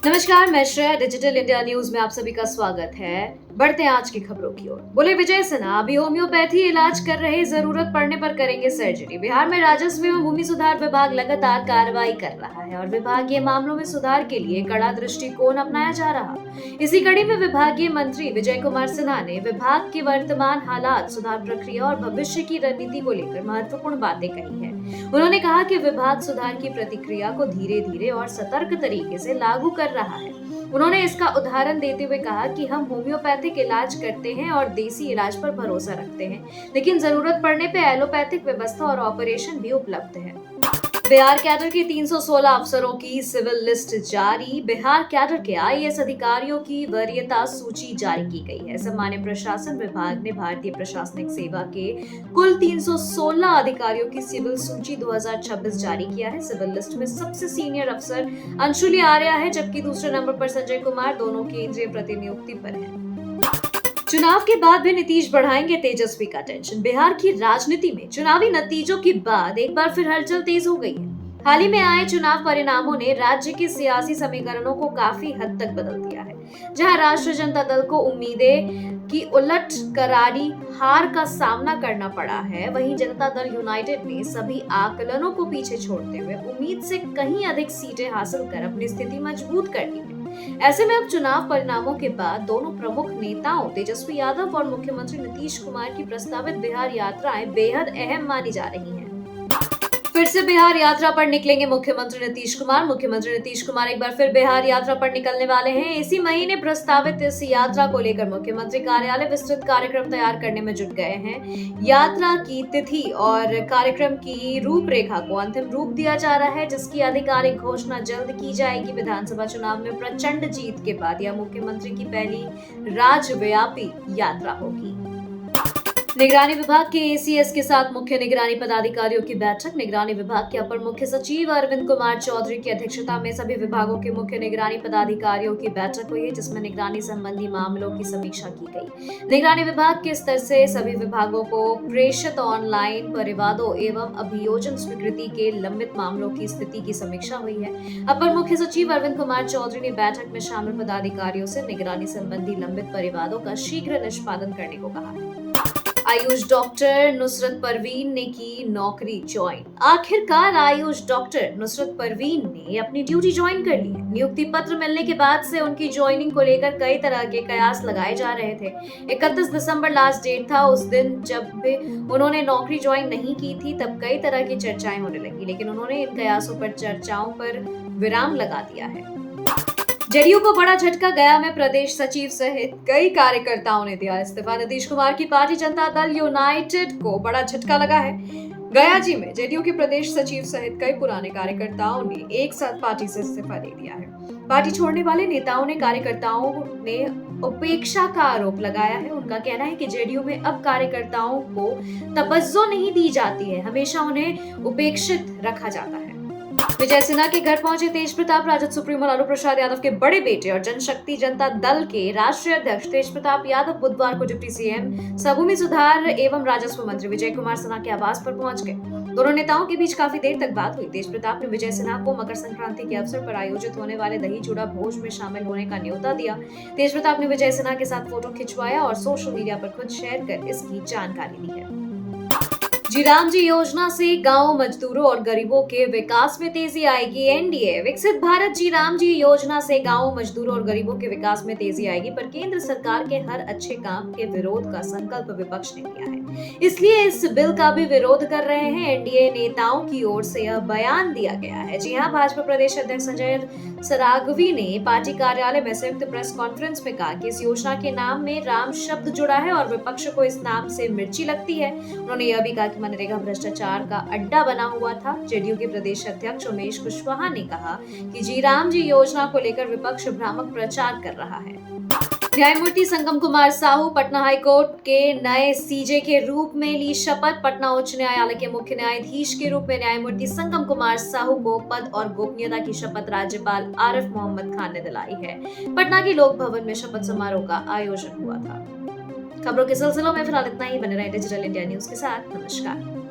नमस्कार, मैं Shreya. Digital India news में आप सभी का स्वागत है। बढ़ते हैं आज की खबरों की ओर। बोले विजय सिन्हा, अभी होम्योपैथी इलाज कर रहे, जरूरत पड़ने पर करेंगे सर्जरी। बिहार में राजस्व एवं भूमि सुधार विभाग लगातार कार्रवाई कर रहा है और विभागीय मामलों में सुधार के लिए कड़ा दृष्टिकोण अपनाया जा रहा। इसी कड़ी में विभागीय मंत्री विजय कुमार सिन्हा ने विभाग के वर्तमान हालात, सुधार प्रक्रिया और भविष्य की रणनीति को लेकर महत्वपूर्ण बातें कही है। उन्होंने कहा कि विभाग सुधार की प्रतिक्रिया को धीरे धीरे और सतर्क तरीके से लागू कर रहा है। उन्होंने इसका उदाहरण देते हुए कहा कि हम होम्योपैथिक इलाज करते हैं और देसी इलाज पर भरोसा रखते हैं, लेकिन जरूरत पड़ने पे एलोपैथिक व्यवस्था और ऑपरेशन भी उपलब्ध है। बिहार कैडर के 316 अफसरों की सिविल लिस्ट जारी। बिहार कैडर के आईएएस अधिकारियों की वरीयता सूची जारी की गई है। सामान्य प्रशासन विभाग ने भारतीय प्रशासनिक सेवा के कुल 316 अधिकारियों की सिविल सूची 2026 जारी किया है। सिविल लिस्ट में सबसे सीनियर अफसर अंशुली आर्या है, जबकि दूसरे नंबर पर संजय कुमार, दोनों केंद्रीय प्रतिनियुक्ति पर हैं। चुनाव के बाद भी नीतीश बढ़ाएंगे तेजस्वी का टेंशन। बिहार की राजनीति में चुनावी नतीजों के बाद एक बार फिर हलचल तेज हो गई है। हाल ही में आए चुनाव परिणामों ने राज्य के सियासी समीकरणों को काफी हद तक बदल दिया है। जहां राष्ट्रीय जनता दल को उम्मीदें की उलट करारी हार का सामना करना पड़ा है, वहीं जनता दल यूनाइटेड ने सभी आकलनों को पीछे छोड़ते हुए उम्मीद से कहीं अधिक सीटें हासिल कर अपनी स्थिति मजबूत कर ली है। ऐसे में अब चुनाव परिणामों के बाद दोनों प्रमुख नेताओं तेजस्वी यादव और मुख्यमंत्री नीतीश कुमार की प्रस्तावित बिहार यात्राएं बेहद अहम मानी जा रही हैं। फिर से बिहार यात्रा पर निकलेंगे मुख्यमंत्री नीतीश कुमार। मुख्यमंत्री नीतीश कुमार एक बार फिर बिहार यात्रा पर निकलने वाले हैं। इसी महीने प्रस्तावित इस यात्रा को लेकर मुख्यमंत्री कार्यालय विस्तृत कार्यक्रम तैयार करने में जुट गए हैं। यात्रा की तिथि और कार्यक्रम की रूपरेखा को अंतिम रूप दिया जा रहा है, जिसकी आधिकारिक घोषणा जल्द की जाएगी। विधानसभा चुनाव में प्रचंड जीत के बाद यह मुख्यमंत्री की पहली राज्यव्यापी यात्रा होगी। निगरानी विभाग के एसीएस के साथ मुख्य निगरानी पदाधिकारियों की बैठक। निगरानी विभाग के अपर मुख्य सचिव अरविंद कुमार चौधरी की अध्यक्षता में सभी विभागों के मुख्य निगरानी पदाधिकारियों की बैठक हुई है, जिसमें निगरानी संबंधी मामलों की समीक्षा की गई। निगरानी विभाग के स्तर से सभी विभागों को प्रेषित ऑनलाइन परिवादों एवं अभियोजन स्वीकृति के लंबित मामलों की स्थिति की समीक्षा हुई है। अपर मुख्य सचिव अरविंद कुमार चौधरी ने बैठक में शामिल पदाधिकारियों से निगरानी संबंधी लंबित परिवादों का शीघ्र निष्पादन करने को कहा है। आयुष डॉक्टर नुसरत परवीन ने की नौकरी ज्वाइन। आखिरकार आयुष डॉक्टर नुसरत परवीन ने अपनी ड्यूटी ज्वाइन कर ली है। नियुक्ति पत्र मिलने के बाद से उनकी ज्वाइनिंग को लेकर कई तरह के कयास लगाए जा रहे थे। 31 दिसंबर लास्ट डेट था। उस दिन जब भी उन्होंने नौकरी ज्वाइन नहीं की थी, तब कई तरह की चर्चाएं होने लगी, लेकिन उन्होंने इन कयासों पर चर्चाओं पर विराम लगा दिया है। जेडीयू को बड़ा झटका। गया में प्रदेश सचिव सहित कई कार्यकर्ताओं ने दिया इस्तीफा। नीतीश कुमार की पार्टी जनता दल यूनाइटेड को बड़ा झटका लगा है। गया जी में जेडीयू के प्रदेश सचिव सहित कई पुराने कार्यकर्ताओं ने एक साथ पार्टी से इस्तीफा दे दिया है। पार्टी छोड़ने वाले नेताओं ने कार्यकर्ताओं ने उपेक्षा का आरोप लगाया है। उनका कहना है कि जेडीयू में अब कार्यकर्ताओं को तवज्जो नहीं दी जाती है, हमेशा उन्हें उपेक्षित रखा जाता है। विजय सिन्हा के घर पहुंचे तेज प्रताप। राजद सुप्रीमो लालू प्रसाद यादव के बड़े बेटे और जनशक्ति जनता दल के राष्ट्रीय अध्यक्ष तेज प्रताप यादव बुधवार को डिप्टी सीएम भूमि सुधार एवं राजस्व मंत्री विजय कुमार सिन्हा के आवास पर पहुंच गए। दोनों नेताओं के बीच काफी देर तक बात हुई। तेज प्रताप ने विजय सिन्हा को मकर संक्रांति के अवसर पर आयोजित होने वाले दही चूड़ा भोज में शामिल होने का न्योता दिया। तेज प्रताप ने विजय सिन्हा के साथ फोटो खिंचवाया और सोशल मीडिया पर खुद शेयर कर इसकी जानकारी दी है। जी राम जी योजना से गांव मजदूरों और गरीबों के विकास में तेजी आएगी। एनडीए विकसित भारत जी राम जी योजना से गांव मजदूरों और गरीबों के विकास में तेजी आएगी, पर केंद्र सरकार के हर अच्छे काम के विरोध का संकल्प विपक्ष ने किया है, इसलिए इस बिल का भी विरोध कर रहे हैं। एनडीए नेताओं की ओर से यह बयान दिया गया है। जी हां, भाजपा प्रदेश अध्यक्ष संजय सरागवी ने पार्टी कार्यालय में संयुक्त प्रेस कॉन्फ्रेंस में कहा कि इस योजना के नाम में राम शब्द जुड़ा है और विपक्ष को इस नाम से मिर्ची लगती है। उन्होंने यह भी कहा कि मनरेगा भ्रष्टाचार का अड्डा बना हुआ था। जेडीयू के प्रदेश अध्यक्ष उमेश कुशवाहा ने कहा कि जी राम जी योजना को लेकर विपक्ष भ्रामक प्रचार कर रहा है। न्यायमूर्ति संगम कुमार साहू पटना हाईकोर्ट के नए सीजे के रूप में ली शपथ। पटना उच्च न्यायालय के मुख्य न्यायाधीश के रूप में न्यायमूर्ति संगम कुमार साहू को पद और गोपनीयता की शपथ राज्यपाल आरिफ मोहम्मद खान ने दिलाई है। पटना के लोक भवन में शपथ समारोह का आयोजन हुआ था। खबरों के सिलसिलों में फिलहाल इतना ही। बने रहे डिजिटल इंडिया न्यूज के साथ। नमस्कार।